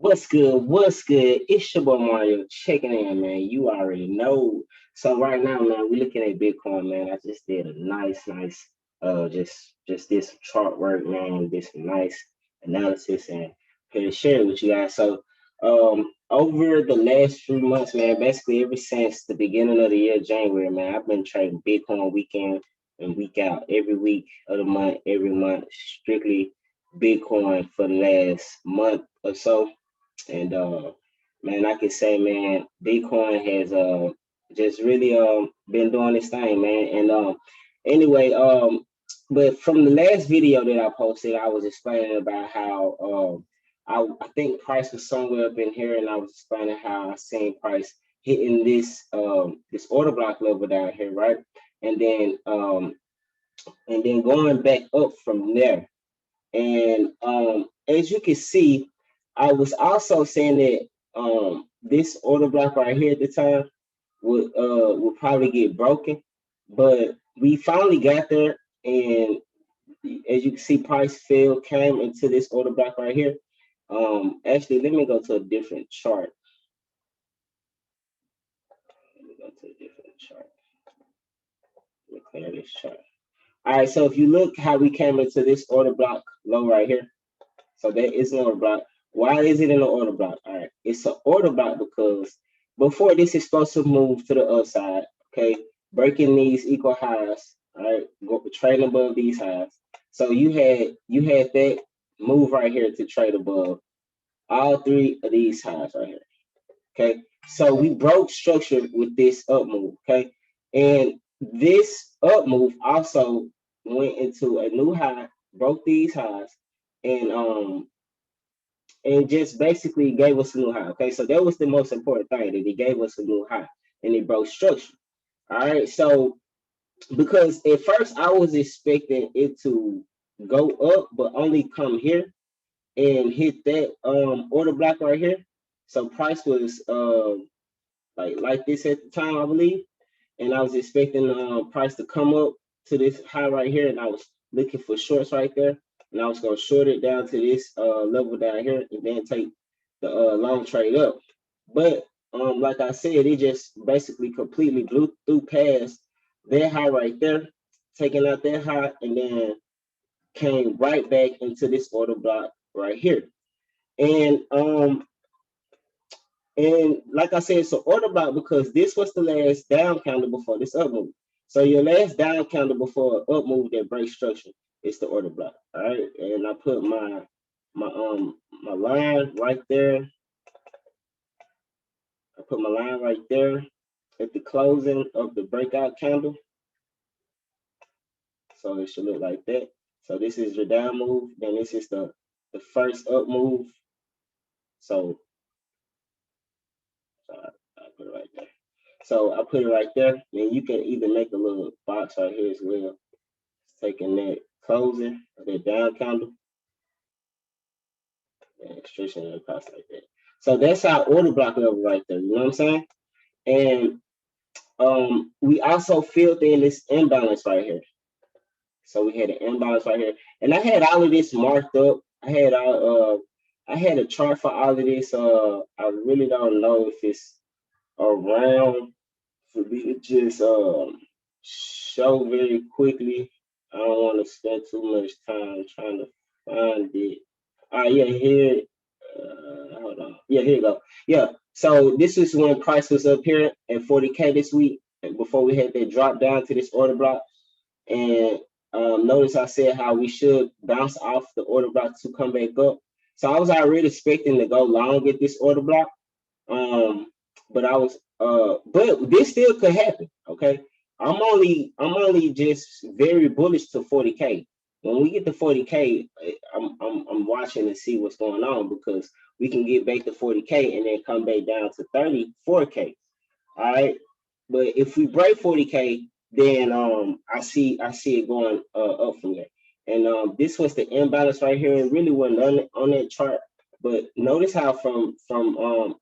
What's good? What's good? It's your boy Mario checking in, man. You already know. So right now, man, we're looking at Bitcoin, man. I just did a nice, just this chart work, man. This nice analysis, and here to share it with you guys. So, over the last few months, man, basically ever since the beginning of the year, January, man, I've been trading Bitcoin week in and week out, every week of the month, every month, strictly Bitcoin for the last month or so. And man, I can say, man, Bitcoin has just really been doing this thing, man. And anyway, but from the last video that I posted, I was explaining about how I think price was somewhere up in here, and I was explaining how I seen price hitting this order block level down here, right? And then going back up from there. And as you can see, I was also saying that this order block right here at the time would probably get broken, but we finally got there. And as you can see, price fell came into this order block right here. Actually, let me go to a different chart. Let me go to a different chart. Let me clear this chart. All right, so if you look how we came into this order block low right here, so that is an order block. Why is it in an order block? All right, it's an order block because before this is supposed to move to the upside, okay, breaking these equal highs, all right, go trade above these highs. So you had that move right here to trade above all three of these highs right here. Okay, so we broke structure with this up move. Okay, and this up move also went into a new high, broke these highs, and just basically gave us a new high. Okay, so that was the most important thing, that it gave us a new high and it broke structure. All right, so because at first I was expecting it to go up, but only come here and hit that order block right here. So price was like this at the time, I believe, and I was expecting price to come up to this high right here, and I was looking for shorts right there, and I was gonna short it down to this level down here, and then take the long trade up. But like I said, it just basically completely blew through past that high right there, taking out that high, and then came right back into this order block right here. And like I said, it's an order block because this was the last down candle before this up move. So your last down candle before an up move that breaks structure is the order block. All right. And I put my line right there. I put my line right there at the closing of the breakout candle. So it should look like that. So this is your down move. Then this is the first up move. So I put it right there. So I put it right there. Then you can either make a little box right here as well. Taking that closing of that down candle and stretching it across like that. So that's our order block level right there. You know what I'm saying? And we also filled in this imbalance right here. So we had an imbalance right here, and I had all of this marked up. I had a chart for all of this. I really don't know if it's around for me to just show very quickly. I don't want to spend too much time trying to find it. Yeah, here. Hold on. Yeah, here you go. Yeah. So this is when price was up here at 40K this week, and before we had that drop down to this order block. And notice I said how we should bounce off the order block to come back up. So I was already expecting to go long at this order block. But I was but this still could happen. Okay. I'm only just very bullish to 40K. When we get to 40K, I'm watching to see what's going on, because we can get back to 40K and then come back down to 34K. All right. But if we break 40K, then I see it going up from there. And this was the imbalance right here. It really wasn't on that chart. But notice how from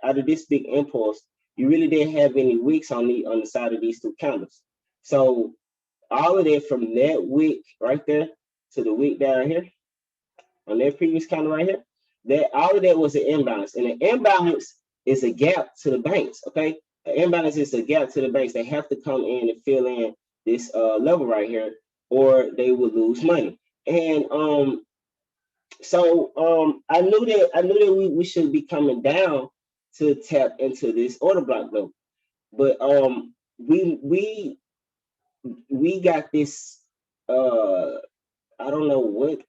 out of this big impulse, you really didn't have any wicks on the side of these two candles. So all of that from that wick right there to the wick down here on that previous candle right here, That all of that was an imbalance, and an imbalance is a gap to the banks. Okay, an imbalance is a gap to the banks. They have to come in and fill in this level right here, or they will lose money. And I knew that we should be coming down to tap into this order block level, but we got this I don't know what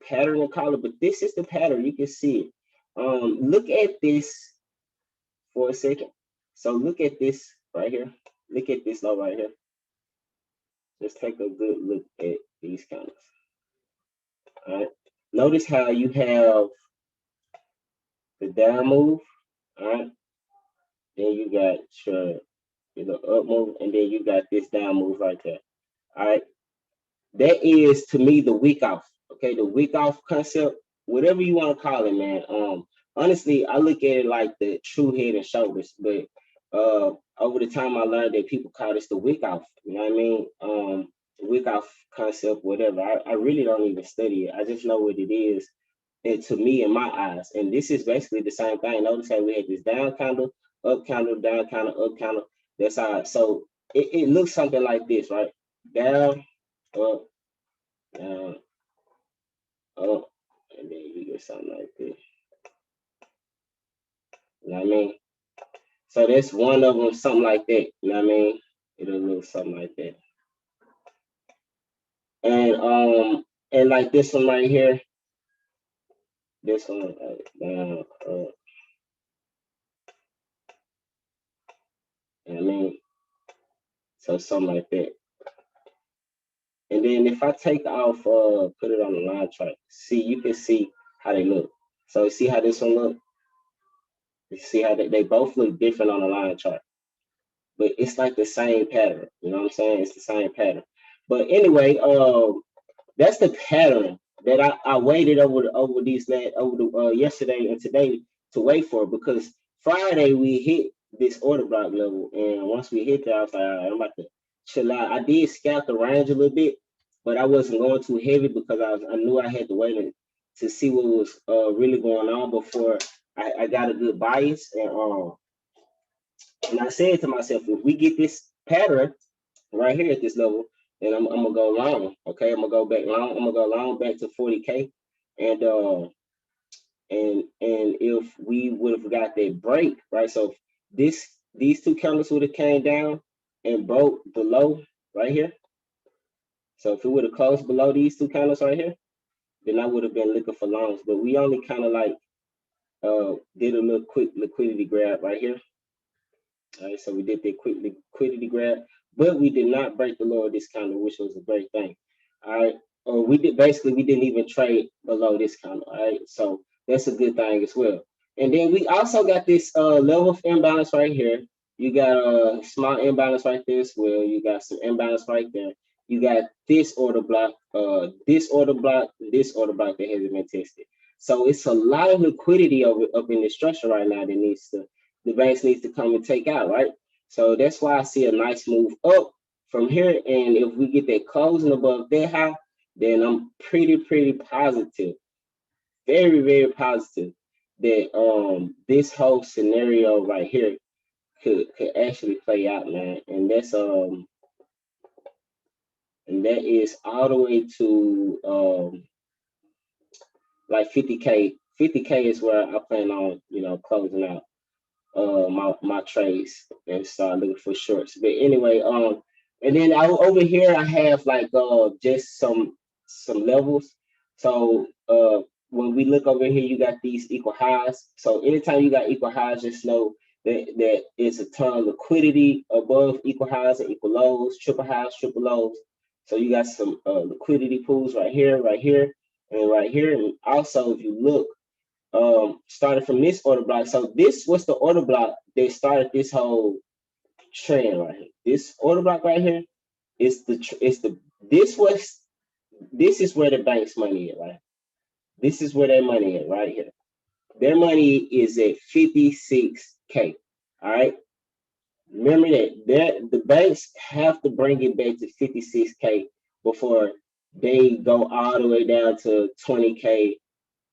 pattern to call it, but this is the pattern. You can see it. Look at this for a second. So look at this right here. Look at this low right here. Just take a good look at these candles. All right. Notice how you have the down move. All right. Then you got your up move, and then you got this down move right there. All right. That is to me the week off. Okay, the week off concept, whatever you want to call it, man. Honestly, I look at it like the true head and shoulders, but over the time I learned that people call this the week off. You know what I mean? Week off concept, whatever. I really don't even study it. I just know what it is, and to me, in my eyes, and this is basically the same thing. Notice how we had this down candle, up candle, down candle, up candle. That's how. So it looks something like this, right? Down, up, down, up, and then you get something like this. You know what I mean? So that's one of them, something like that. You know what I mean? It'll look something like that. And like this one right here, this one down, up. You know what I mean? So something like that. And then if I take off, put it on the line chart, see, you can see how they look. So see how this one look? You see how they both look different on the line chart, but it's like the same pattern. You know what I'm saying? It's the same pattern. But anyway, that's the pattern that I waited over the yesterday and today to wait for, because Friday we hit this order block level, and once we hit that, I was like, all right, I'm about to chill out. I did scout the range a little bit, but I wasn't going too heavy because I knew I had to wait to see what was really going on before I got a good bias. And I said to myself, if we get this pattern right here at this level, then I'm gonna go long. Okay, I'm gonna go back long. I'm gonna go long back to 40K, and if we would have got that break, right? So if these two candles would have came down and broke below right here. So if it would have closed below these two candles right here, then I would have been looking for longs. But we only kind of like did a little quick liquidity grab right here. All right, so we did the quick liquidity grab, but we did not break the lower this candle, which was a great thing. All right, we didn't even trade below this candle. All right, so that's a good thing as well. And then we also got this level of imbalance right here. You got a small imbalance right there as well. You got some imbalance right there. You got this order block, this order block, this order block that hasn't been tested. So it's a lot of liquidity up in the structure right now that the banks needs to come and take out, right? So that's why I see a nice move up from here. And if we get that closing above that high, then I'm pretty positive, very positive that this whole scenario right here could actually play out, man. And that is all the way to like 50K. 50K is where I plan on, closing out my trades and start looking for shorts. But anyway, and then over here I have like just some levels. So when we look over here, you got these equal highs. So anytime you got equal highs, just know that it's a ton of liquidity above equal highs and equal lows, triple highs, triple lows. So you got some liquidity pools right here, and right here. And also, if you look, started from this order block. So this was the order block that started this whole trend right here. This order block right here is this is where the bank's money is, right? This is where their money is right here. Their money is at 56K. All right. Remember that the banks have to bring it back to 56K before they go all the way down to 20K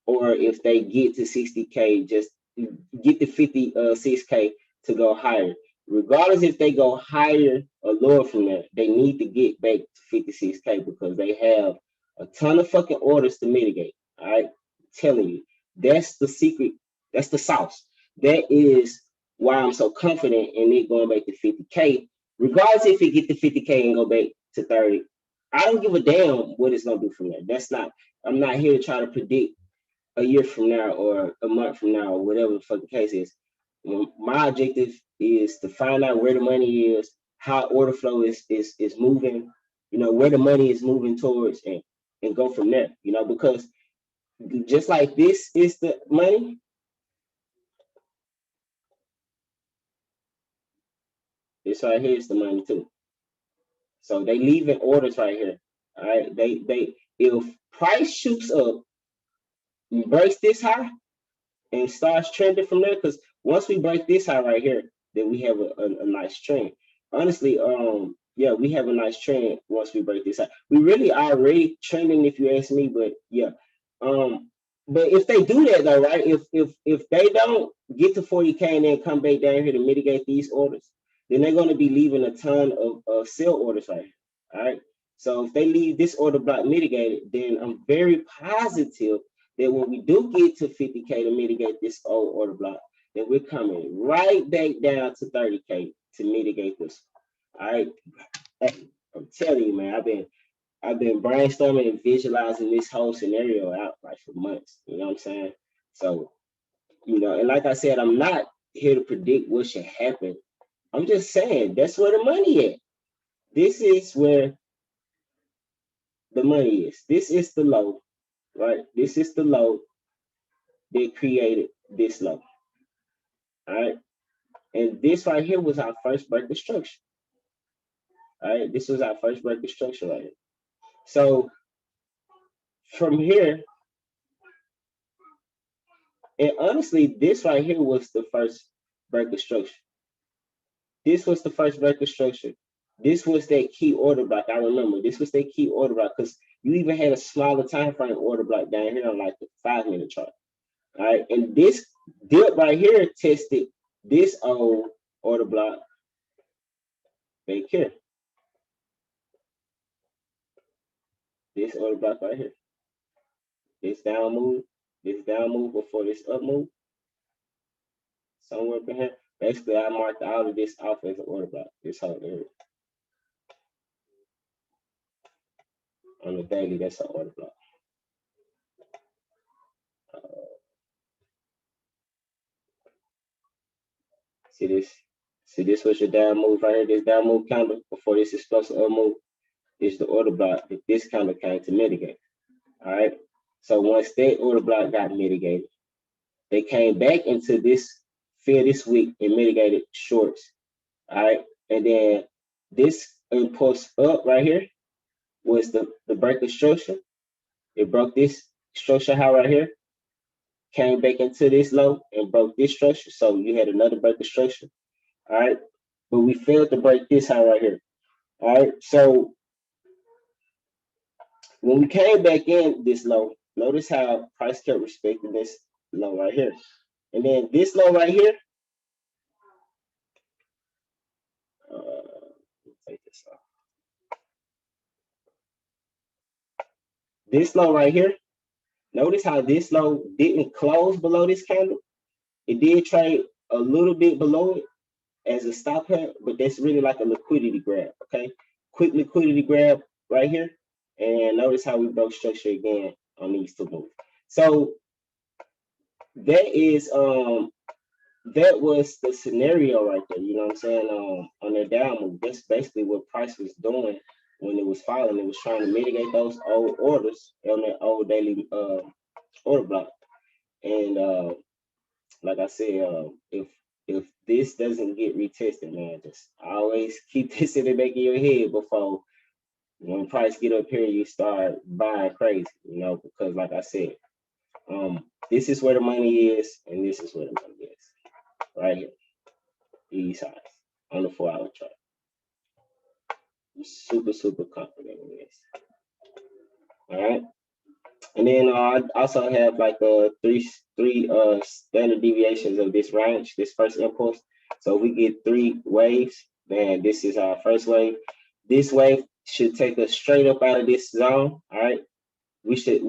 or if they get to 60K, just get the 56K to go higher. Regardless if they go higher or lower from that, they need to get back to 56K because they have a ton of fucking orders to mitigate. All right, I'm telling you, that's the secret. That's the sauce. That is why I'm so confident in it going back to 50K. Regardless if it get to 50K and go back to 30, I don't give a damn what it's gonna do from there. That's not. I'm not here to try to predict a year from now or a month from now or whatever the fucking case is. My objective is to find out where the money is, how order flow is moving, where the money is moving towards, and go from there. Because just like this is the money, this right here is the money too. So they leaving orders right here. All right, they if price shoots up, breaks this high, and starts trending from there. Because once we break this high right here, then we have a nice trend. Honestly, yeah, we have a nice trend once we break this high. We really already trending, if you ask me. But yeah, but if they do that though, right? If they don't get to 40K and then come back down here to mitigate these orders, then they're going to be leaving a ton of sell orders right here. All right. So if they leave this order block mitigated, then I'm very positive that when we do get to 50K to mitigate this old order block, then we're coming right back down to 30K to mitigate this. All right. Hey, I'm telling you, man, I've been brainstorming and visualizing this whole scenario out like for months. You know what I'm saying? So, and like I said, I'm not here to predict what should happen. I'm just saying that's where the money at. This is where the money is. This is the low, right? This is the low that created this low. All right. And this right here was our first break of structure. All right. This was our first break of structure right here. So from here, and honestly, this right here was the first break of structure. This was the first break of structure. This was that key order block. I remember this was that key order block because you even had a smaller time frame order block down here on like the 5-minute chart. All right. And this dip right here tested this old order block right here. This order block right here. This down move before this up move. Somewhere up in here. Basically, I marked all of this off as an order block. This whole area. On the daily, that's an order block. See this? See this was your down move right here. This down move candle before this explosive up move is the order block that this candle came to mitigate. All right. So once that order block got mitigated, they came back into this field this week and mitigated shorts. All right. And then this impulse up right here was the break of structure. It broke this structure high right here, came back into this low and broke this structure. So you had another break of structure. All right. But we failed to break this high right here. All right. So when we came back in this low, notice how price kept respecting this low right here. And then this low right here, take this off. This low right here, notice how this low didn't close below this candle. It did trade a little bit below it as a stop here, but that's really like a liquidity grab, okay? Quick liquidity grab right here. And notice how we broke structure again on these two moves. So that is that was the scenario right there, you know what I'm saying? On that down move. That's basically what price was doing when it was falling. It was trying to mitigate those old orders on that old daily order block. And like I said, if this doesn't get retested, man, just always keep this in the back of your head before when price get up here, you start buying crazy, because like I said, this is where the money is, and this is where the money is, right here, these highs on the 4-hour chart. I'm super, super confident in this. All right. And then I also have like three standard deviations of this range, this first impulse. So we get 3 waves. Then this is our first wave. This wave should take us straight up out of this zone. All right. We should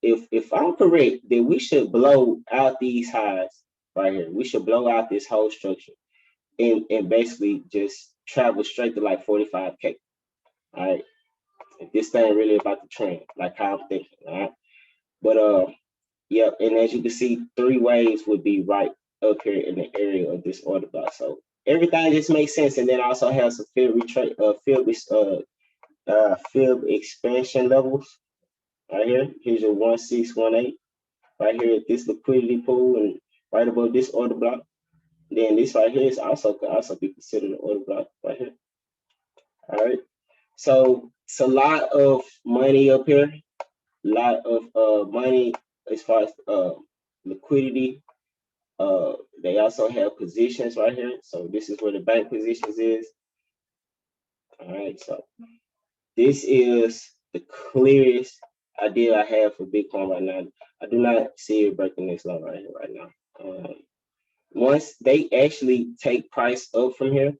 if I'm correct, then we should blow out these highs right here. We should blow out this whole structure and basically just travel straight to like 45K. All right. If this thing really about the trend, like how I'm thinking. All right. But yeah, and as you can see, 3 waves would be right up here in the area of this order block. So everything just makes sense. And then I also have some field expansion levels right here. Here's your 1618 right here at this liquidity pool and right above this order block. Then this right here is could also be considered an order block right here. All right. So it's a lot of money up here, a lot of money as far as liquidity. They also have positions right here. So this is where the bank positions is. All right. So this is the clearest idea I have for Bitcoin right now. I do not see it breaking this low right here right now. Once they actually take price up from here,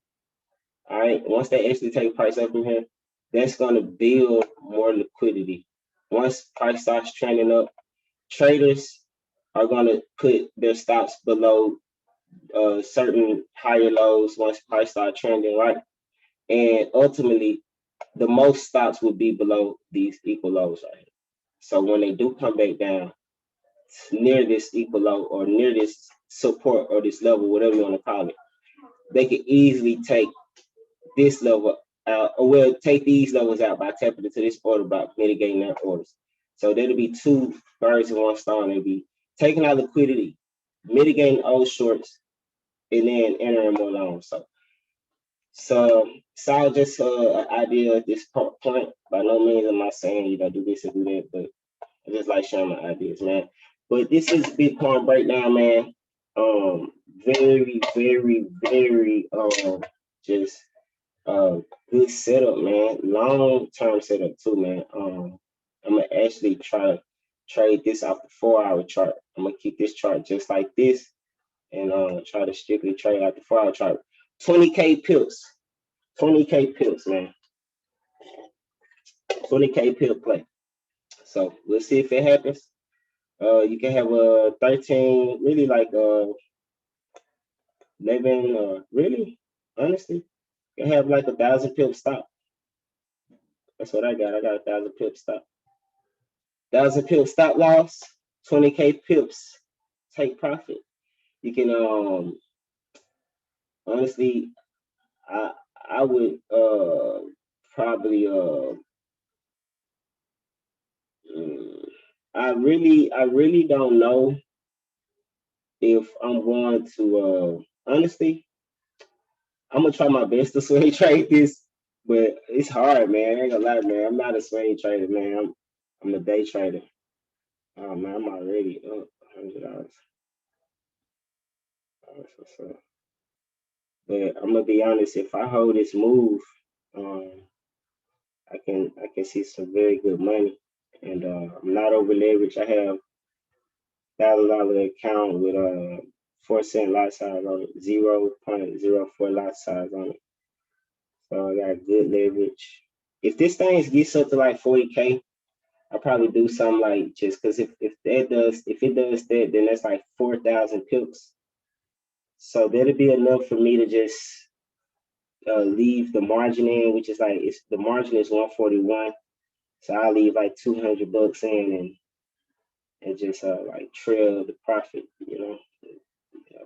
all right, once they actually take price up from here, that's going to build more liquidity. Once price starts trending up, traders are going to put their stops below certain higher lows once price start trending, right? And ultimately, the most stops will be below these equal lows right here. So when they do come back down near this equal low or near this support or this level, whatever you want to call it, they can easily take this level out, or will take these levels out by tapping into this order block, mitigating their orders. So that'll be 2 birds in 1 stone. They'll be taking out liquidity, mitigating old shorts, and then entering more longs. So it's all just an idea at this point. By no means am I saying you do this and do that, but I just like sharing my ideas, man. But this is Bitcoin breakdown, man. Very, very, very just good setup, man. Long-term setup too, man. I'm gonna actually try to trade this off the 4-hour chart. I'm gonna keep this chart just like this and try to strictly trade out the 4-hour chart. 20K pips. 20K pips, man. 20K pip play. So we'll see if it happens. You can have a 13, really like 11, really, honestly, you can have like 1,000 pip stop. That's what I got. I got 1,000 pip stop. 1,000 pip stop loss, 20K pips take profit. You can honestly, I would probably I really don't know if I'm going to honestly, I'm gonna try my best to swing trade this, but it's hard, man. I ain't gonna lie, man. I'm not a swing trader, man. I'm a day trader. Oh man, I'm already up $100. What's up? But I'm gonna be honest, if I hold this move, um, I can see some very good money. And I'm not over leveraged. I have $1,000 account with 4 cent lot size on it, 0.04 lot size on it. So I got good leverage. If this thing gets up to like 40K, I'll probably do something like just because if it does that, then that's like 4,000 pips. So that'll be enough for me to just leave the margin in, which is like the margin is 141. So I'll leave like $200 in and just like trail the profit, I'll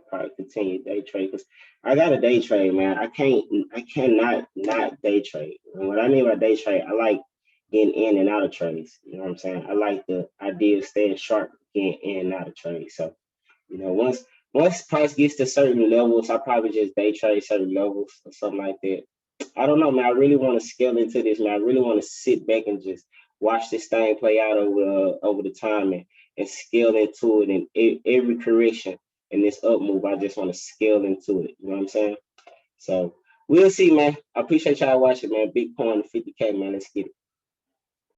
probably continue day trade because I got a day trade, man. I cannot not day trade. And what I mean by day trade, I like getting in and out of trades. You know what I'm saying? I like the idea of staying sharp, getting in and out of trades. So, once price gets to certain levels, I probably just day trade certain levels or something like that. I don't know, man. I really want to scale into this, man. I really want to sit back and just watch this thing play out over the time and scale into it. And every correction in this up move, I just want to scale into it. You know what I'm saying? So we'll see, man. I appreciate y'all watching, man. Bitcoin to 50K, man. Let's get it.